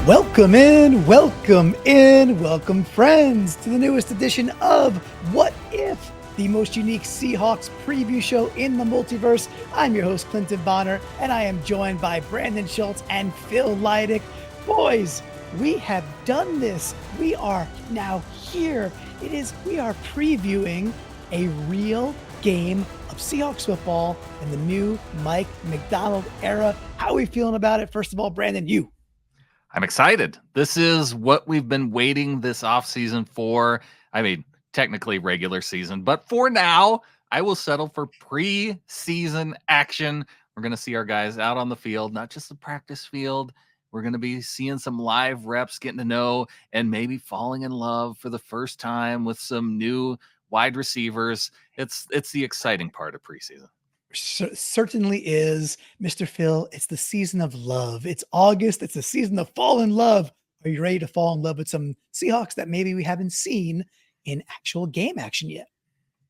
Welcome welcome friends to the newest edition of What If, the most unique Seahawks preview show in the multiverse. I'm your host, Clinton Bonner, and I am joined by Brandon Schultz and Phil Leidick. Boys, we have done this. We are now here. We are previewing a real game of Seahawks football in the new Mike Macdonald era. How are we feeling about it? First of all, Brandon, you. I'm excited. This is what we've been waiting this offseason for. I mean, technically regular season, but for now, I will settle for preseason action. We're going to see our guys out on the field, not just the practice field. We're going to be seeing some live reps, getting to know, and maybe falling in love for the first time with some new wide receivers. It's the exciting part of preseason. Certainly is, Mr. Phil. It's the season of love. It's August. It's the season of fall in love. Are you ready to fall in love with some Seahawks that maybe we haven't seen in actual game action yet?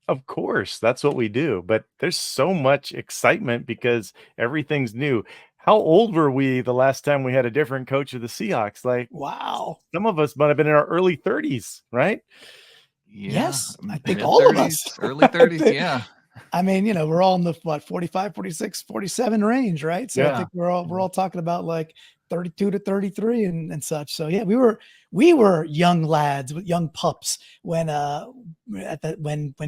Of course, that's what we do. But there's so much excitement because everything's new. How old were we the last time we had a different coach of the Seahawks? Like, wow. Some of us might have been in our early 30s, right? Yeah, yes, I think all of us. Early 30s, yeah. I mean, we're all in the 45, 46, 47 range, right? So yeah. I think we're all talking about like 32 to 33 and such. So yeah, we were young lads with young pups when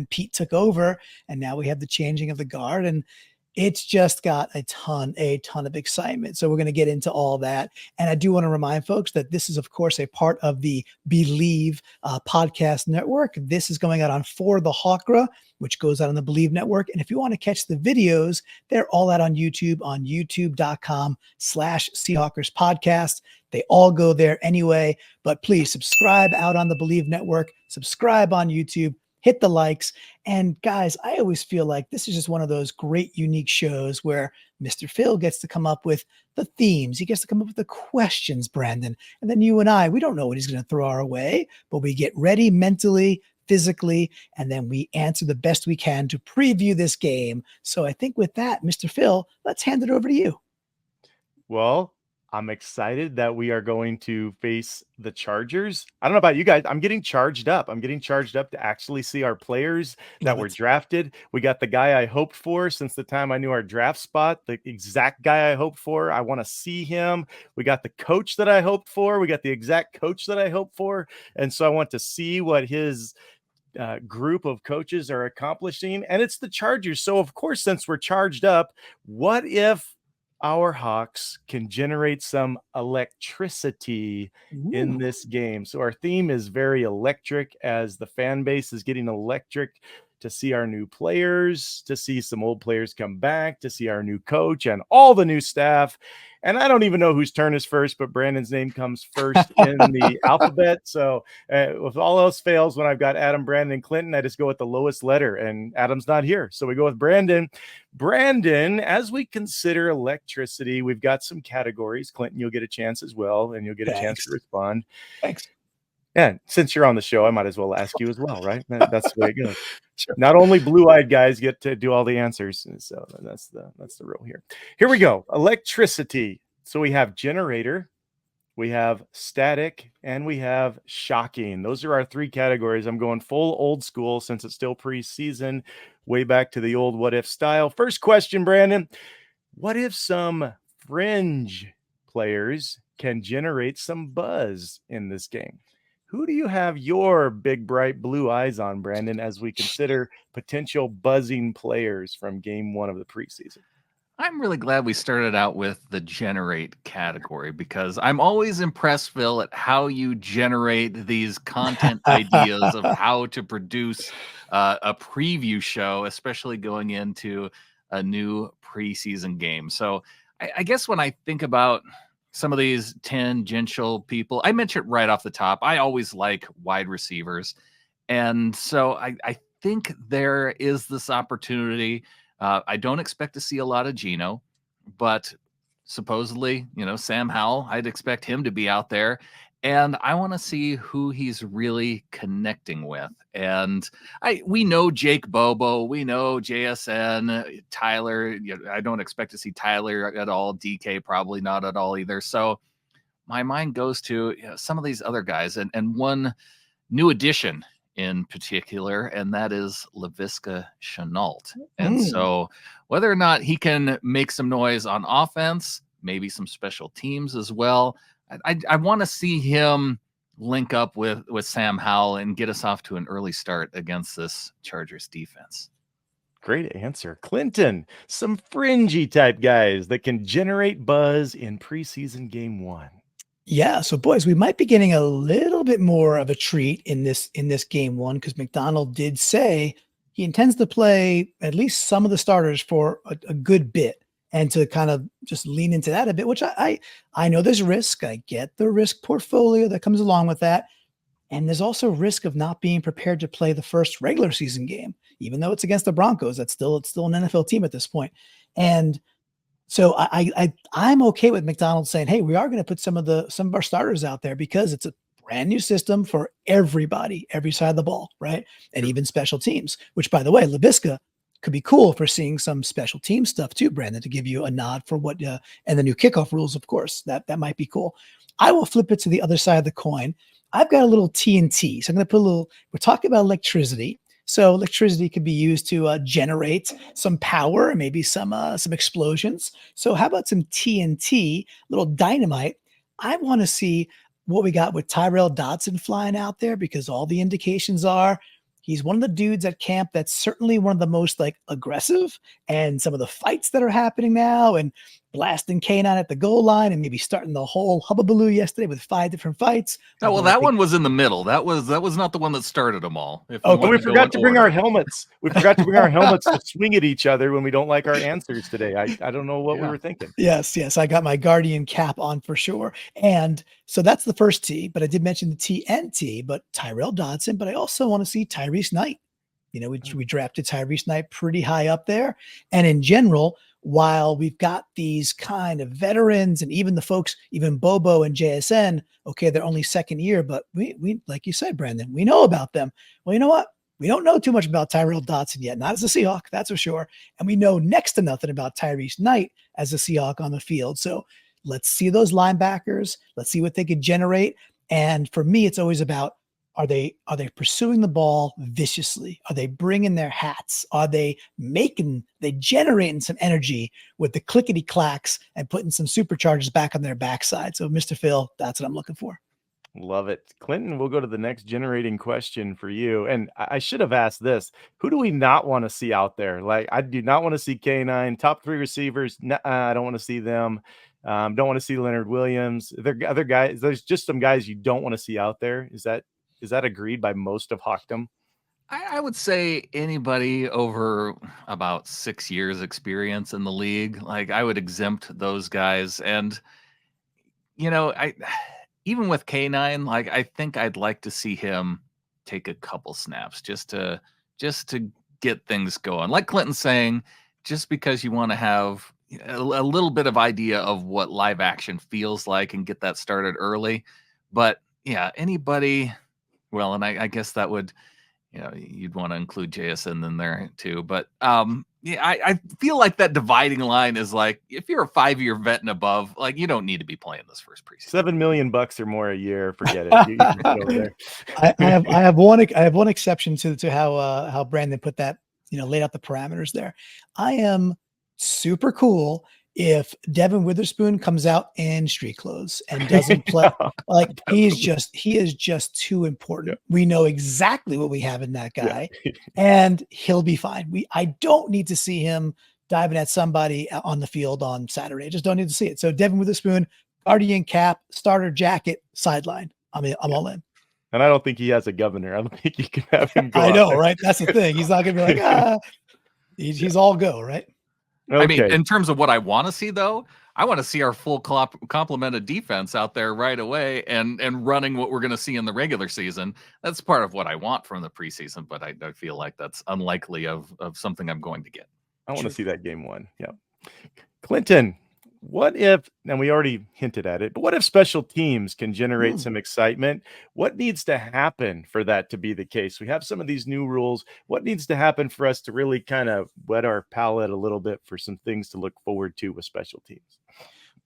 Pete took over, and now we have the changing of the guard, and it's just got a ton of excitement. So we're going to get into all that. And I do want to remind folks that this is, of course, a part of the Believe podcast network. This is going out on For the Hawkra, which goes out on the Believe network. And if you want to catch the videos, they're all out on youtube.com/Seahawkers podcast. They all go there anyway, but please subscribe out on the Believe network, subscribe on YouTube, hit the likes. And guys, I always feel like this is just one of those great, unique shows where Mr. Phil gets to come up with the themes. He gets to come up with the questions, Brandon. And then you and I, we don't know what he's going to throw our way, but we get ready mentally, physically, and then we answer the best we can to preview this game. So I think with that, Mr. Phil, let's hand it over to you. Well, I'm excited that we are going to face the Chargers. I don't know about you guys. I'm getting charged up. I'm getting charged up to actually see our players that were drafted. We got the guy I hoped for since the time I knew our draft spot, the exact guy I hoped for. I want to see him. We got the coach that I hoped for. We got the exact coach that I hoped for. And so I want to see what his group of coaches are accomplishing. And it's the Chargers. So, of course, since we're charged up, what if our Hawks can generate some electricity in this game? So our theme is very electric, as the fan base is getting electric to see our new players, to see some old players come back, to see our new coach and all the new staff. And I don't even know whose turn is first, but Brandon's name comes first in the alphabet. So if all else fails, when I've got Adam, Brandon, and Clinton, I just go with the lowest letter, and Adam's not here. So we go with Brandon. Brandon, as we consider electricity, we've got some categories. Clinton, you'll get a chance as well, and you'll get a chance to respond. Thanks. And since you're on the show, I might as well ask you as well, right? That's the way it goes. Sure. Not only blue-eyed guys get to do all the answers, so that's the rule here. Here we go. Electricity. So we have generator, we have static, and we have shocking. Those are our three categories. I'm going full old school since it's still preseason, way back to the old what if style. First question, Brandon. What if some fringe players can generate some buzz in this game? Who do you have your big, bright blue eyes on, Brandon, as we consider potential buzzing players from game one of the preseason? I'm really glad we started out with the generate category, because I'm always impressed, Phil, at how you generate these content ideas of how to produce a preview show, especially going into a new preseason game. So I guess when I think about some of these tangential people, I mentioned right off the top, I always like wide receivers. And so I think there is this opportunity. I don't expect to see a lot of Geno, but supposedly, Sam Howell, I'd expect him to be out there. And I want to see who he's really connecting with. And we know Jake Bobo, we know JSN, Tyler. I don't expect to see Tyler at all. DK probably not at all either. So my mind goes to some of these other guys, and one new addition in particular, and that is Laviska Shenault. And so whether or not he can make some noise on offense, maybe some special teams as well, I want to see him link up with Sam Howell and get us off to an early start against this Chargers defense. Great answer. Clinton, some fringy type guys that can generate buzz in preseason game 1. Yeah, so boys, we might be getting a little bit more of a treat in this game 1, because Macdonald did say he intends to play at least some of the starters for a good bit, and to kind of just lean into that a bit, which I know there's risk. I get the risk portfolio that comes along with that. And there's also risk of not being prepared to play the first regular season game, even though it's against the Broncos. It's still an NFL team at this point. And so I'm okay with Macdonald saying, hey, we are going to put some of our starters out there, because it's a brand new system for everybody, every side of the ball, right? And even special teams, which, by the way, Laviska could be cool for seeing some special team stuff too, Brandon, to give you a nod for what, and the new kickoff rules, of course, that might be cool. I will flip it to the other side of the coin. I've got a little TNT. So I'm going to put we're talking about electricity. So electricity could be used to generate some power and maybe some explosions. So how about some TNT, little dynamite? I want to see what we got with Tyrel Dodson flying out there, because all the indications are he's one of the dudes at camp that's certainly one of the most aggressive, and some of the fights that are happening now, and blasting K9 at the goal line, and maybe starting the whole hubbubaloo yesterday with 5 different fights. Oh, well, that one was in the middle. That was not the one that started them all. We forgot to bring our helmets. We forgot to bring our helmets to swing at each other when we don't like our answers today. I don't know what we were thinking. Yes. I got my Guardian cap on for sure. And so that's the first T, but I did mention the TNT, but Tyrel Dodson, but I also want to see Tyrice Knight. We drafted Tyrice Knight pretty high up there. And in general, while we've got these kind of veterans and even the folks, even Bobo and JSN, okay, they're only second year, but we like you said, Brandon, we know about them. Well, you know what? We don't know too much about Tyrel Dodson yet, not as a Seahawk, that's for sure. And we know next to nothing about Tyrice Knight as a Seahawk on the field. So let's see those linebackers. Let's see what they could generate. And for me, it's always about, are they pursuing the ball viciously? Are they bringing their hats? Are they generating some energy with the clickety clacks and putting some superchargers back on their backside? So, Mr. Phil, that's what I'm looking for. Love it. Clinton, we'll go to the next generating question for you. And I should have asked this. Who do we not want to see out there? I do not want to see K9, top 3 receivers. I don't want to see them. Don't want to see Leonard Williams. There are other guys. There's just some guys you don't want to see out there. Is that agreed by most of Hawkdom? I would say anybody over about 6 years experience in the league, I would exempt those guys. And, even with K9, I think I'd like to see him take a couple snaps just to get things going. Like Clinton's saying, just because you want to have a little bit of idea of what live action feels like and get that started early. But yeah, anybody. Well, and I guess that would, you'd want to include JSN in there too. But I feel like that dividing line is if you're a 5-year vet and above, you don't need to be playing this first preseason. $7 million or more a year, forget it. You can go there. I have one exception to how Brandon put that, laid out the parameters there. I am super cool if Devin Witherspoon comes out in street clothes and doesn't play. He is just too important. Yeah. We know exactly what we have in that guy, and he'll be fine. I don't need to see him diving at somebody on the field on Saturday. I just don't need to see it. So Devin Witherspoon, Guardian cap, starter jacket, sideline. I'm all in. And I don't think he has a governor. I don't think you can have him go. I know, right? That's the thing. He's not going to be like, he's all go, right? Okay. I mean, in terms of what I want to see, though, I want to see our full complement of defense out there right away and running what we're going to see in the regular season. That's part of what I want from the preseason, but I feel like that's unlikely of something I'm going to get. I want to see that game 1. Yeah. Clinton, what if, and we already hinted at it, but what if special teams can generate some excitement? What needs to happen for that to be the case? We have some of these new rules. What needs to happen for us to really kind of whet our palate a little bit for some things to look forward to with special teams?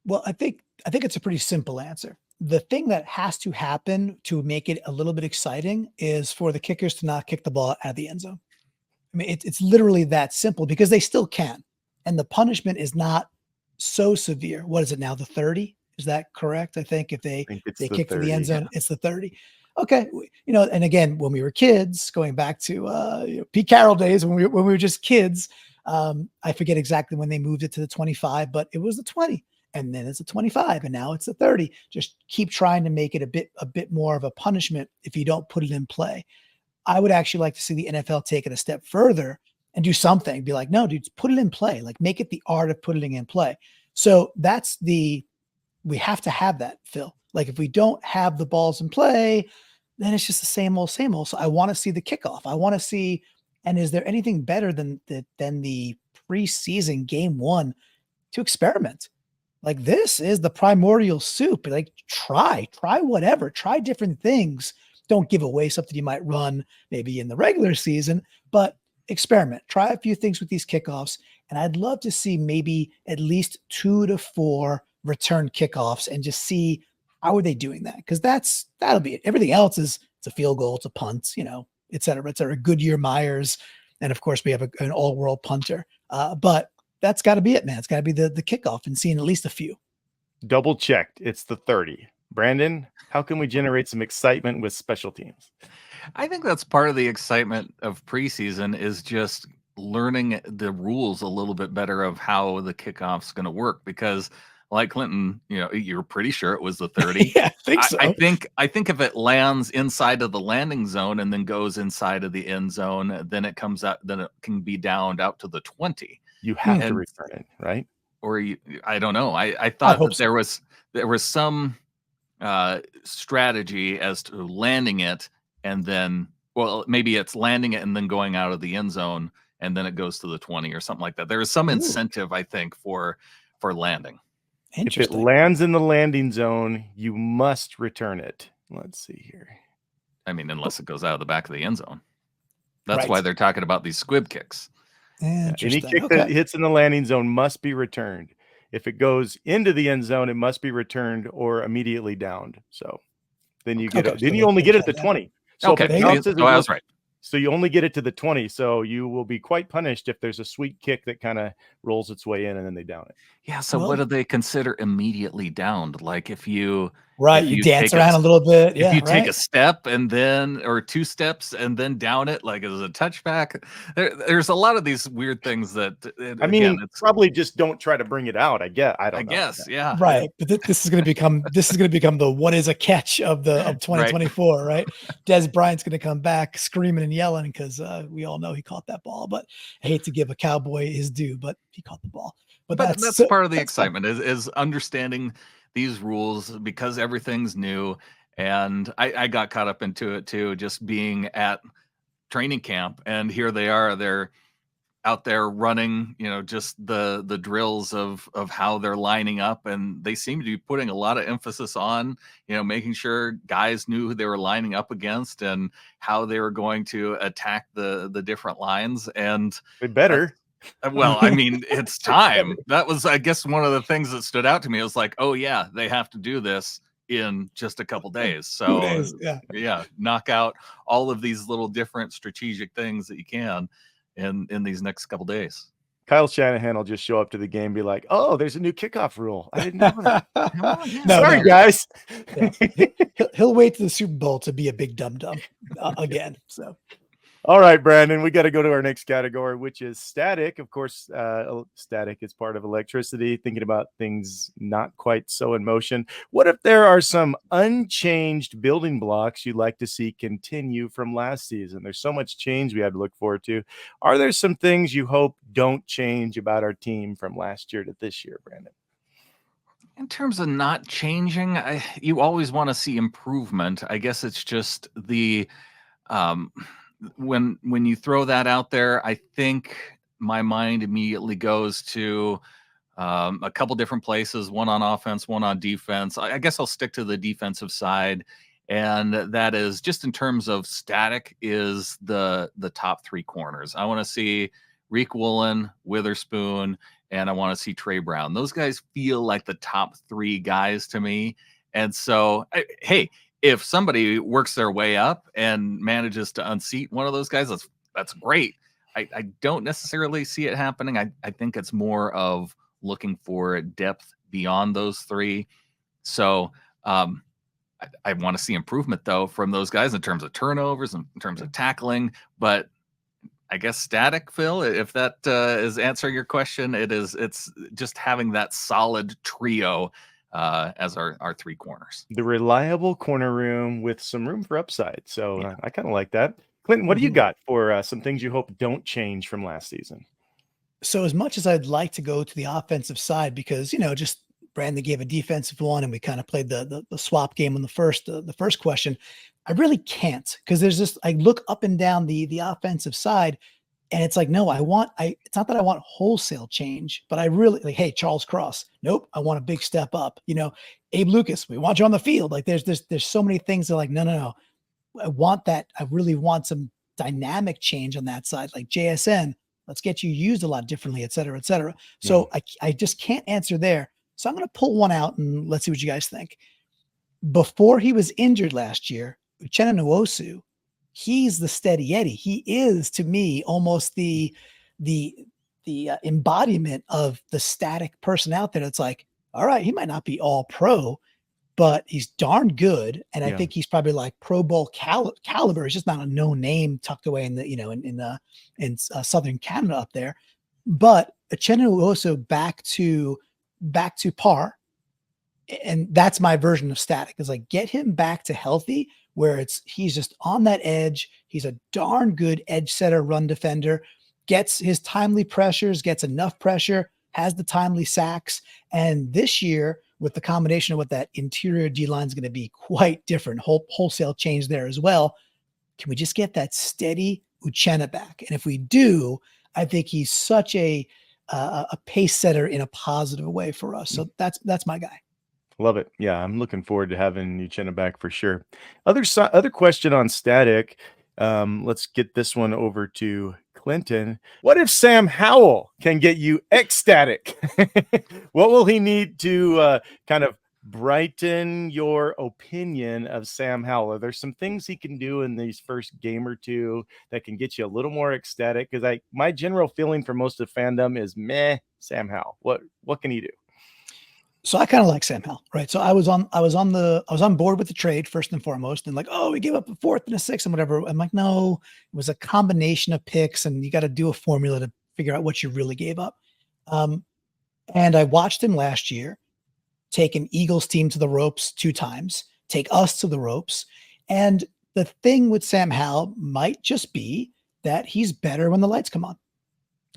Well, I think it's a pretty simple answer. The thing that has to happen to make it a little bit exciting is for the kickers to not kick the ball out of the end zone. I mean, it's literally that simple because they still can. And the punishment is not so severe. What is it now? The 30? Is that correct? I think if I think it's they the kick for the end 30. zone, it's the 30. Okay. And again, when we were kids, going back to Pete Carroll days when we were just kids, I forget exactly when they moved it to the 25, but it was the 20. And then it's a 25, and now it's a 30. Just keep trying to make it a bit more of a punishment if you don't put it in play. I would actually like to see the NFL take it a step further and do something. Be like, no, dude, put it in play. Like, make it the art of putting it in play. So we have to have that, Phil. Like, if we don't have the balls in play, then it's just the same old, same old. So I want to see the kickoff. I want to see, and is there anything better than the preseason game 1 to experiment? Like, this is the primordial soup. Like, try whatever, try different things. Don't give away something you might run maybe in the regular season, but experiment. Try a few things with these kickoffs. And I'd love to see maybe at least 2 to 4 return kickoffs and just see how are they doing that? Because that'll be it. Everything else is it's a field goal, it's a punt, et cetera, et cetera. Goodyear Myers. And of course, we have an all-world punter. But that's got to be it, man. It's got to be the kickoff and seeing at least a few. Double checked. It's the 30. Brandon, how can we generate some excitement with special teams? I think that's part of the excitement of preseason is just learning the rules a little bit better of how the kickoff's going to work. Because, like Clinton, you're pretty sure it was the 30. Yeah, I think so. I think if it lands inside of the landing zone and then goes inside of the end zone, then it comes out. Then it can be downed out to the 20. You have to return it, right? Or I don't know. I thought that there was some strategy as to landing it and then, well, maybe it's landing it and then going out of the end zone and then it goes to the 20 or something like that. There is some incentive, I think, for landing. If it lands in the landing zone, you must return it. Let's see here. I mean, unless it goes out of the back of the end zone. That's why they're talking about these squib kicks. Any kick that hits in the landing zone must be returned. If it goes into the end zone, it must be returned or immediately downed. So then you get it. Then you only get it to 20. So okay, I was right. So you only get it to the 20. So you will be quite punished if there's a sweet kick that kind of rolls its way in and then they down it. Yeah. So what do they consider immediately downed? Like if you you dance around a little bit. If you take a step and then, or 2 steps and then down it, like as a touchback, there's a lot of these weird things that, I mean, again, it's probably just don't try to bring it out. I guess. Yeah. Right. But this is going to become, the, what is a catch of 2024, right? Des Bryant's going to come back screaming and yelling because we all know he caught that ball, but I hate to give a Cowboy his due, but he caught the ball. But that's part of the excitement is understanding these rules because everything's new. And I got caught up into it too, just being at training camp and here they are, they're out there running, just the drills of how they're lining up. And they seem to be putting a lot of emphasis on, making sure guys knew who they were lining up against and how they were going to attack the different lines. And they better. Well, I mean, it's time. That was, I guess, one of the things that stood out to me. It was like, oh yeah, they have to do this in just a couple days. So 2 days, yeah, knock out all of these little different strategic things that you can in these next couple days. Kyle Shanahan will just show up to the game and be like, oh, there's a new kickoff rule. I didn't know that. Sorry, guys. Yeah. He'll wait to the Super Bowl to be a big dum-dum again. So. All right, Brandon, we got to go to our next category, which is static. Of course, static is part of electricity, thinking about things not quite so in motion. What if there are some unchanged building blocks you'd like to see continue from last season? There's so much change we had to look forward to. Are there some things you hope don't change about our team from last year to this year, Brandon? In terms of not changing, you always want to see improvement. I guess it's just the when you throw that out there, I think my mind immediately goes to a couple different places, one on offense, one on defense. I guess I'll stick to the defensive side. And that is just in terms of static is the top 3 corners. I want to see Reek Woolen, Witherspoon, and I want to see Trey Brown. Those guys feel like the top 3 guys to me. And so, hey, if somebody works their way up and manages to unseat one of those guys, that's great. I don't necessarily see it happening. I think it's more of looking for depth beyond those 3. So I want to see improvement, though, from those guys in terms of turnovers and in terms of tackling. But I guess static, Phil, if that is answering your question, it's just having that solid trio as our 3 corners. The reliable corner room with some room for upside. So I kind of like that. Clinton, what do you got for some things you hope don't change from last season? So as much as I'd like to go to the offensive side, because, just Brandon gave a defensive one and we kind of played the swap game on the first question, I really can't, because there's just, I look up and down the offensive side and it's like, no, it's not that I want wholesale change, but I really like, hey, Charles Cross, nope, I want a big step up. Abe Lucas, we want you on the field. Like there's so many things that are like, no. I want that. I really want some dynamic change on that side, like JSN. Let's get you used a lot differently, et cetera, et cetera. So I just can't answer there. So I'm going to pull one out and let's see what you guys think. Before he was injured last year, Uchenna Nwosu, he's the steady Eddie. He is, to me, almost the embodiment of the static person out there. That's like, all right, he might not be all pro, but he's darn good. And I think he's probably like Pro Bowl caliber. It's just not a no name tucked away in the, in Southern Canada up there. But Uchenna Nwosu back to par. And that's my version of static, is like, get him back to healthy where he's just on that edge. He's a darn good edge setter, run defender, gets his timely pressures, gets enough pressure, has the timely sacks. And this year, with the combination of what that interior D line is going to be, quite different, wholesale change there as well. Can we just get that steady Uchenna back? And if we do, I think he's such a pace setter in a positive way for us. So that's my guy. Love it. Yeah, I'm looking forward to having Uchenna back for sure. Other question on static. Let's get this one over to Clinton. What if Sam Howell can get you ecstatic? What will he need to kind of brighten your opinion of Sam Howell? Are there some things he can do in these first game or two that can get you a little more ecstatic? Because my general feeling for most of fandom is meh. Sam Howell. What can he do? So I kind of like Sam Howell, right? So I was on board with the trade first and foremost, and like, oh, we gave up a 4th and a 6th and whatever. I'm like, no, it was a combination of picks, and you got to do a formula to figure out what you really gave up. And I watched him last year take an Eagles team to the ropes 2 times, take us to the ropes, and the thing with Sam Howell might just be that he's better when the lights come on.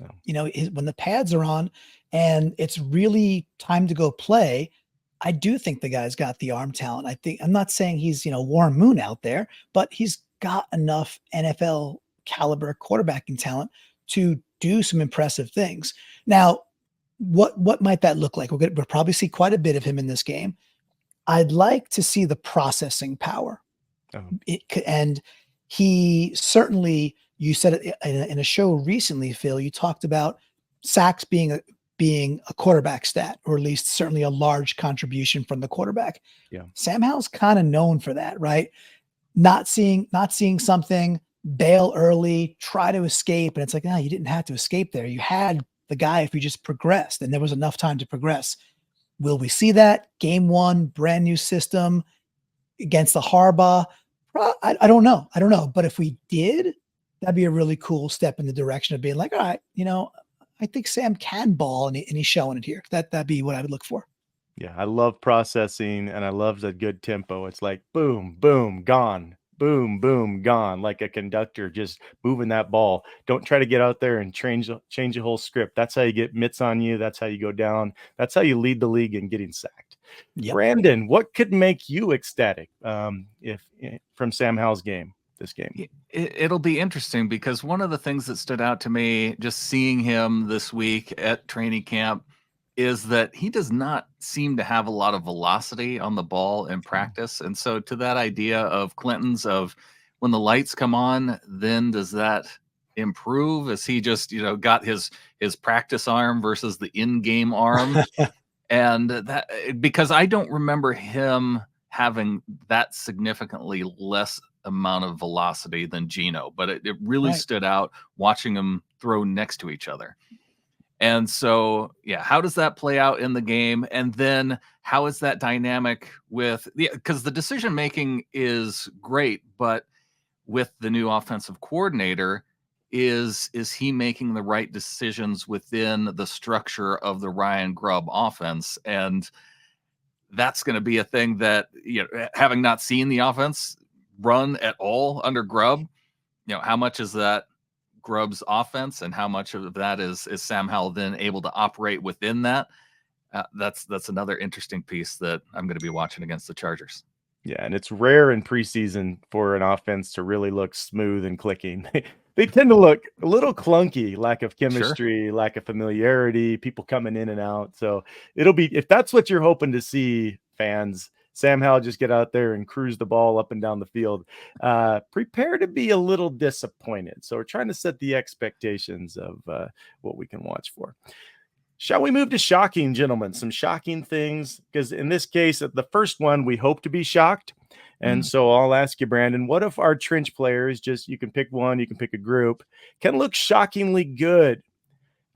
Oh. When the pads are on and it's really time to go play, I do think the guy's got the arm talent. I'm not saying he's, Warren Moon out there, but he's got enough NFL caliber quarterbacking talent to do some impressive things. Now, what might that look like? We'll probably see quite a bit of him in this game. I'd like to see the processing power. And he certainly, you said it in a show recently, Phil, you talked about sacks being a quarterback stat, or at least certainly a large contribution from the quarterback. Yeah. Sam Howell's kind of known for that, right? Not seeing something, bail early, try to escape. And it's like, no, you didn't have to escape there. You had the guy if you just progressed, and there was enough time to progress. Will we see that game 1, brand new system against the Harbaugh? I don't know. But if we did, that'd be a really cool step in the direction of being like, all right, I think Sam can ball, and he's showing it here. That'd be what I would look for. Yeah, I love processing, and I love the good tempo. It's like boom, boom, gone. Boom, boom, gone. Like a conductor just moving that ball. Don't try to get out there and change the whole script. That's how you get mitts on you. That's how you go down. That's how you lead the league in getting sacked. Yep. Brandon, what could make you ecstatic if from Sam Howell's game? This game, it'll be interesting, because one of the things that stood out to me just seeing him this week at training camp is that he does not seem to have a lot of velocity on the ball in practice. And so to that idea of Clinton's of when the lights come on, then does that improve? Is he just, got his practice arm versus the in-game arm? And that, because I don't remember him having that significantly less amount of velocity than Geno, but it really stood out watching them throw next to each other. And so, yeah, how does that play out in the game? And then how is that dynamic with because the decision making is great, but with the new offensive coordinator, is he making the right decisions within the structure of the Ryan Grubb offense? And that's going to be a thing that, having not seen the offense run at all under Grubb, how much is that Grubb's offense and how much of that is Sam Howell then able to operate within that? That's another interesting piece that I'm going to be watching against the Chargers. Yeah, and it's rare in preseason for an offense to really look smooth and clicking. They tend to look a little clunky, lack of chemistry, lack of familiarity, people coming in and out. So it'll be, if that's what you're hoping to see, fans, Sam Howell just get out there and cruise the ball up and down the field. Prepare to be a little disappointed. So we're trying to set the expectations of what we can watch for. Shall we move to shocking, gentlemen? Some shocking things, because in this case, the first one, we hope to be shocked. And so I'll ask you, Brandon, what if our trench players, you can pick one, you can pick a group, can look shockingly good?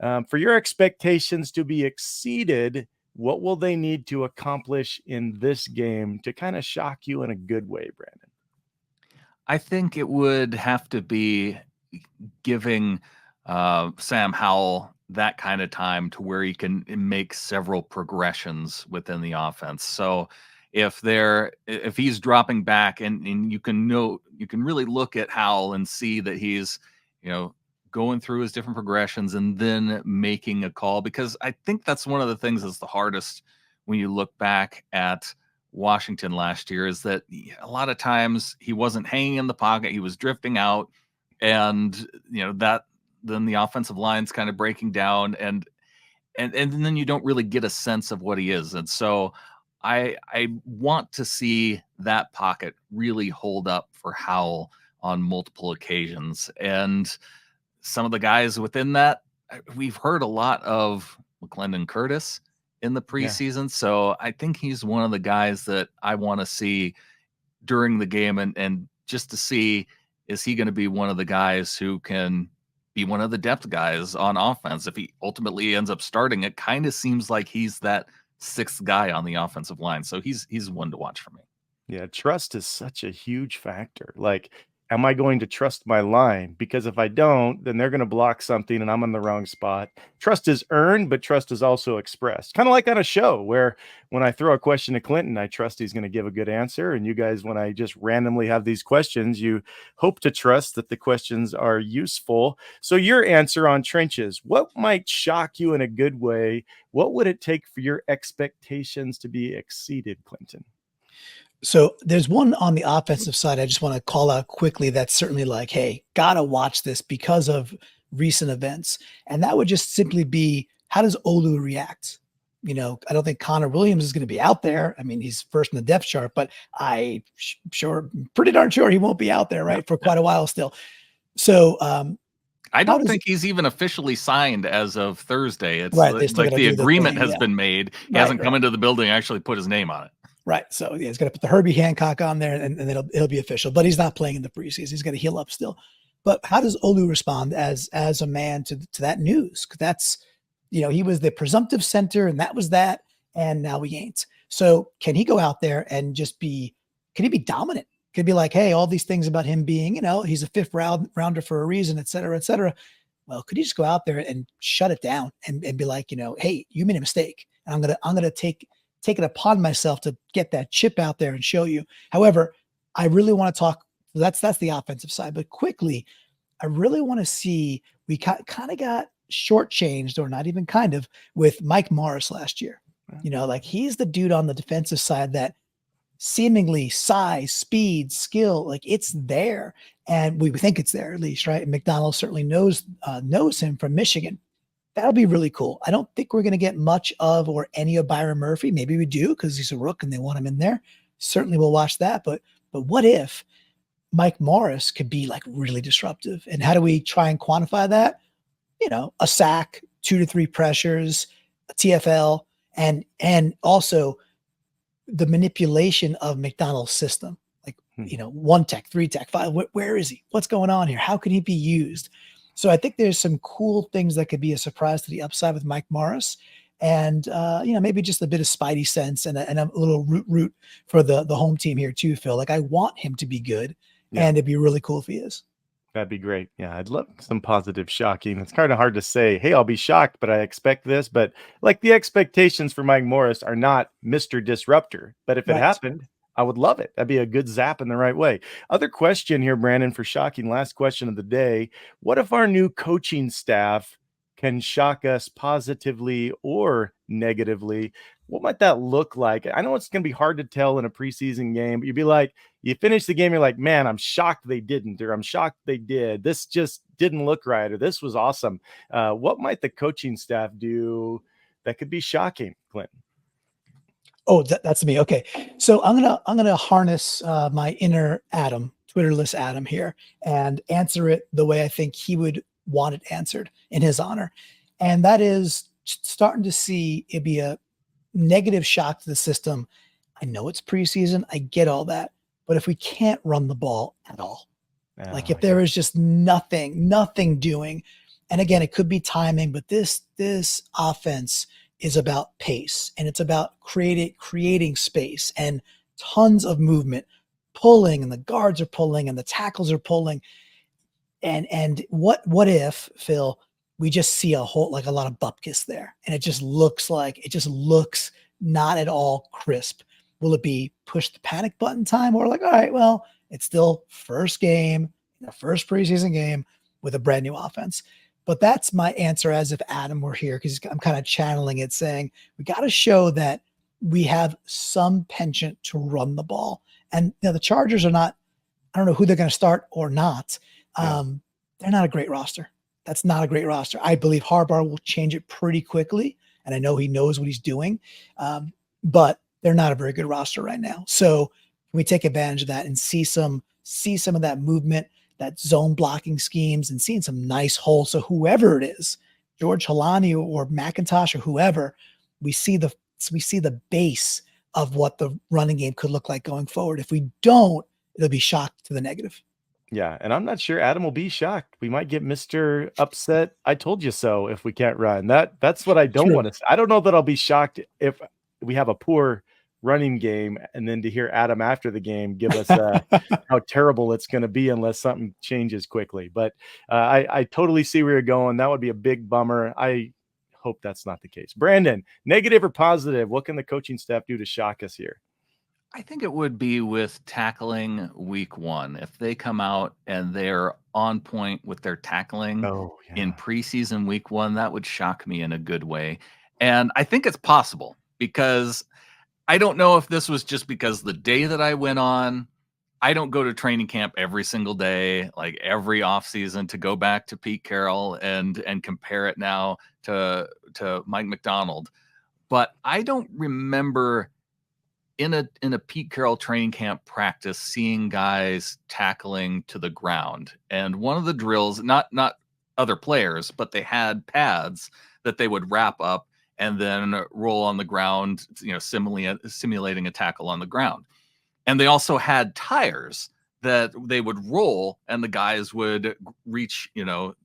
For your expectations to be exceeded, what will they need to accomplish in this game to kind of shock you in a good way, Brandon? I think it would have to be giving Sam Howell that kind of time to where he can make several progressions within the offense. So if he's dropping back and you can really look at Howell and see that he's, going through his different progressions and then making a call, because I think that's one of the things that's the hardest when you look back at Washington last year, is that a lot of times he wasn't hanging in the pocket, he was drifting out, and then the offensive line's kind of breaking down, and then you don't really get a sense of what he is. And so I want to see that pocket really hold up for Howell on multiple occasions. And some of the guys within that, we've heard a lot of McClendon Curtis in the preseason. So I think he's one of the guys that I want to see during the game, and just to see, is he going to be one of the guys who can be one of the depth guys on offense? If he ultimately ends up starting, it kind of seems like he's that sixth guy on the offensive line. So he's one to watch for me. Yeah, trust is such a huge factor. Like, am I going to trust my line? Because if I don't, then they're going to block something and I'm in the wrong spot. Trust is earned, but trust is also expressed. Kind of like on a show where when I throw a question to Clinton, I trust he's going to give a good answer. And you guys, when I just randomly have these questions, you hope to trust that the questions are useful. So your answer on trenches, what might shock you in a good way? What would it take for your expectations to be exceeded, Clinton? So there's one on the offensive side I just want to call out quickly that's certainly like, hey, gotta watch this because of recent events. And that would just simply be, how does Olu react? I don't think Connor Williams is going to be out there. I mean, he's first in the depth chart, but pretty darn sure he won't be out there, right, for quite a while still. So I don't think he's even officially signed as of Thursday. It's right, like the agreement has been made. He hasn't come into the building and actually put his name on it. Right. So yeah, he's going to put the Herbie Hancock on there and it'll be official, but he's not playing in the preseason. He's going to heal up still. But how does Olu respond as a man to that news? Because that's, he was the presumptive center and that was that. And now he ain't. So can he go out there and can he be dominant? Could be like, hey, all these things about him being, he's a fifth rounder for a reason, et cetera, et cetera. Well, could he just go out there and shut it down and be like, hey, you made a mistake. And I'm going to take it upon myself to get that chip out there and show you. However, I really want to talk, that's the offensive side, but quickly, I really want to see, we kind of got shortchanged, or not even kind of, with Mike Morris last year. Like he's the dude on the defensive side that seemingly size, speed, skill, like it's there. And we think it's there at least, right? And Macdonald certainly knows him from Michigan. That'll be really cool. I don't think we're going to get much of or any of Byron Murphy. Maybe we do because he's a rook and they want him in there. Certainly we'll watch that. But what if Mike Morris could be like really disruptive. And how do we try and quantify that? A sack, 2 to 3 pressures, a TFL, and also the manipulation of Macdonald's system. Like, 1 tech, 3 tech, 5. Where is he? What's going on here? How can he be used? So I think there's some cool things that could be a surprise to the upside with Mike Morris. And, maybe just a bit of Spidey sense and a little root for the home team here too, Phil. Like, I want him to be good, and it'd be really cool if he is. That'd be great. Yeah, I'd love some positive shocking. It's kind of hard to say, hey, I'll be shocked, but I expect this. But like the expectations for Mike Morris are not Mr. Disruptor. But if it happened, I would love it. That'd be a good zap in the right way. Other question here, Brandon, for shocking. Last question of the day. What if our new coaching staff can shock us positively or negatively? What might that look like? I know it's going to be hard to tell in a preseason game, but you'd be like, you finish the game, you're like, man, I'm shocked they didn't, or I'm shocked they did. This just didn't look right, or this was awesome. What might the coaching staff do that could be shocking, Clinton? Oh, that's me. Okay. So I'm gonna harness my inner Adam, Twitterless Adam here, and answer it the way I think he would want it answered in his honor. And that is starting to see it be a negative shock to the system. I know it's preseason. I get all that. But if we can't run the ball at all, like if there is just nothing doing, and again, it could be timing, but this offense is about pace, and it's about creating space and tons of movement, pulling, and the guards are pulling and the tackles are pulling. And what if, Phil, we just see a lot of bupkis there, and it just looks not at all crisp. Will it be push the panic button time, or like, all right, well, it's still first game, first preseason game with a brand new offense? But that's my answer as if Adam were here, because I'm kind of channeling it, saying we got to show that we have some penchant to run the ball. And the Chargers are not, I don't know who they're going to start or not. They're not a great roster. That's not a great roster. I believe Harbaugh will change it pretty quickly, and I know he knows what he's doing. But they're not a very good roster right now. So can we take advantage of that and see some of that movement, that zone blocking schemes, and seeing some nice holes? So whoever it is, George Halani or McIntosh or whoever, we see the base of what the running game could look like going forward. If we don't, it'll be shocked to the negative. Yeah, and I'm not sure Adam will be shocked. We might get Mr. Upset, I told you so, if we can't run. That's what I don't want to say. I don't know that I'll be shocked if we have a poor running game, and then to hear Adam after the game give us how terrible it's going to be unless something changes quickly. But I totally see where you're going. That would be a big bummer. I hope that's not the case. Brandon, negative or positive, what can the coaching staff do to shock us here? I think it would be with tackling week 1. If they come out and they're on point with their tackling in preseason week 1, that would shock me in a good way. And I think it's possible, because I don't know if this was just because the day that I went on, I don't go to training camp every single day, like every offseason, to go back to Pete Carroll and compare it now to Mike Macdonald. But I don't remember in a Pete Carroll training camp practice seeing guys tackling to the ground. And one of the drills, not other players, but they had pads that they would wrap up and then roll on the ground, simulating a tackle on the ground. And they also had tires that they would roll, and the guys would reach,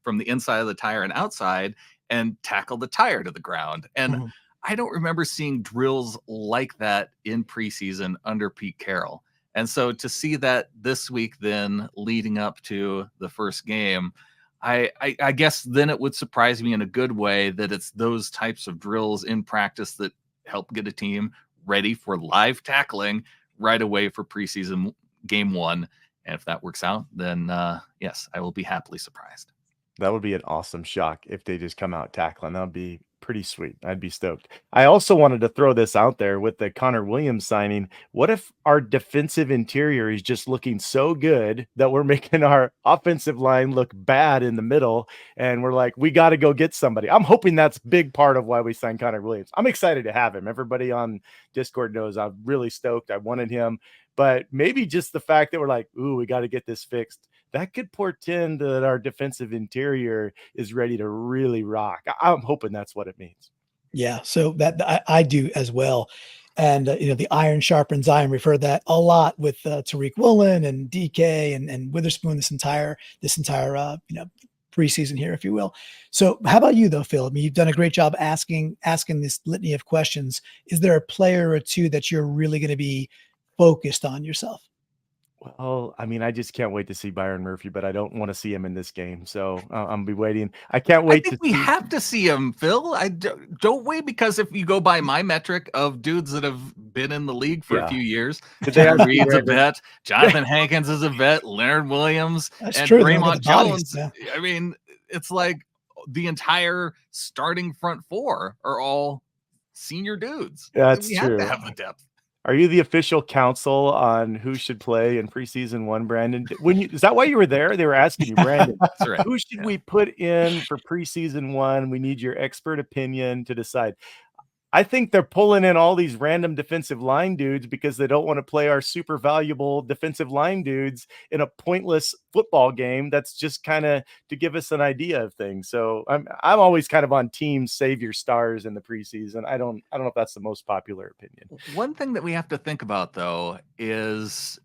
from the inside of the tire and outside and tackle the tire to the ground. And I don't remember seeing drills like that in preseason under Pete Carroll. And so to see that this week, then leading up to the first game, I guess then it would surprise me in a good way that it's those types of drills in practice that help get a team ready for live tackling right away for preseason game 1. And if that works out, then yes, I will be happily surprised. That would be an awesome shock if they just come out tackling. That would be pretty sweet. I'd be stoked. I also wanted to throw this out there with the Connor Williams signing. What if our defensive interior is just looking so good that we're making our offensive line look bad in the middle, and we're like, we got to go get somebody? I'm hoping that's a big part of why we signed Connor Williams. I'm excited to have him. Everybody on Discord knows I'm really stoked. I wanted him, but maybe just the fact that we're like, ooh, we got to get this fixed, that could portend that our defensive interior is ready to really rock. I'm hoping that's what it means. Yeah, so that I do as well. And the iron sharpens iron. We've heard that a lot with Tariq Woolen and DK and Witherspoon this entire preseason here, if you will. So how about you though, Phil? I mean, you've done a great job asking this litany of questions. Is there a player or two that you're really going to be focused on yourself? Well, I mean, I just can't wait to see Byron Murphy, but I don't want to see him in this game. So I'm be waiting. I can't wait we have to see him, Phil. I don't wait, because if you go by my metric of dudes that have been in the league for a few years, Jared Reed's a vet, Jonathan Hankins is a vet, Leonard Williams, and Draymond Jones. Yeah. I mean, it's like the entire starting front four are all senior dudes. That's we true. have to have the depth. Are you the official counsel on who should play in preseason 1, Brandon? Is that why you were there? They were asking you, Brandon, that's right. Who should we put in for preseason 1? We need your expert opinion to decide. I think they're pulling in all these random defensive line dudes because they don't want to play our super valuable defensive line dudes in a pointless football game. That's just kind of to give us an idea of things. So I'm always kind of on team save your stars in the preseason. I don't know if that's the most popular opinion. One thing that we have to think about though is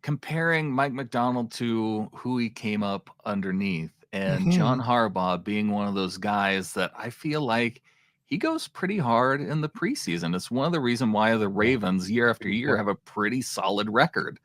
comparing Mike Macdonald to who he came up underneath, and John Harbaugh being one of those guys that I feel like he goes pretty hard in the preseason. It's one of the reasons why the Ravens year after year have a pretty solid record.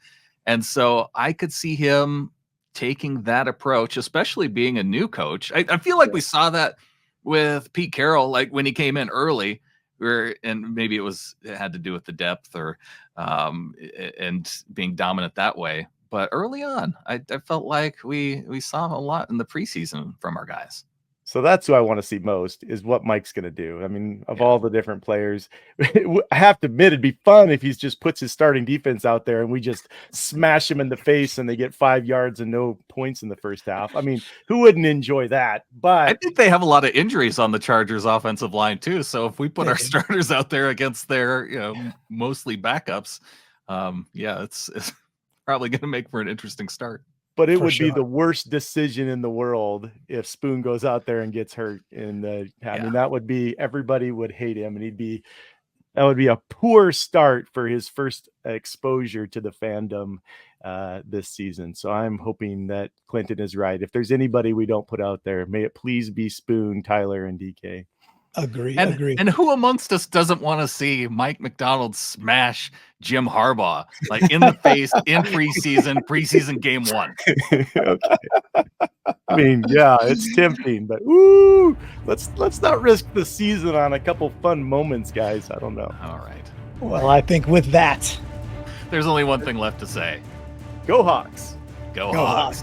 And so I could see him taking that approach, especially being a new coach. I feel like we saw that with Pete Carroll, like when he came in early, and maybe it had to do with the depth or and being dominant that way. But early on, I felt like we saw a lot in the preseason from our guys. So that's who I want to see most, is what Mike's going to do. I mean, of all the different players, I have to admit it'd be fun if he just puts his starting defense out there and we just smash him in the face and they get 5 yards and no points in the first half. I mean, who wouldn't enjoy that? But I think they have a lot of injuries on the Chargers offensive line too. So if we put our starters out there against their, mostly backups, it's probably going to make for an interesting start. But it would be the worst decision in the world if Spoon goes out there and gets hurt. I mean, that would be, everybody would hate him, and that would be a poor start for his first exposure to the fandom this season. So I'm hoping that Clinton is right. If there's anybody we don't put out there, may it please be Spoon, Tyler, and DK. Agree. And who amongst us doesn't want to see Mike Macdonald smash Jim Harbaugh like in the face in preseason game 1? Okay. I mean, it's tempting, but let's not risk the season on a couple fun moments, guys. I don't know. All right. Well, I think with that, there's only one thing left to say. Go Hawks. Go Hawks.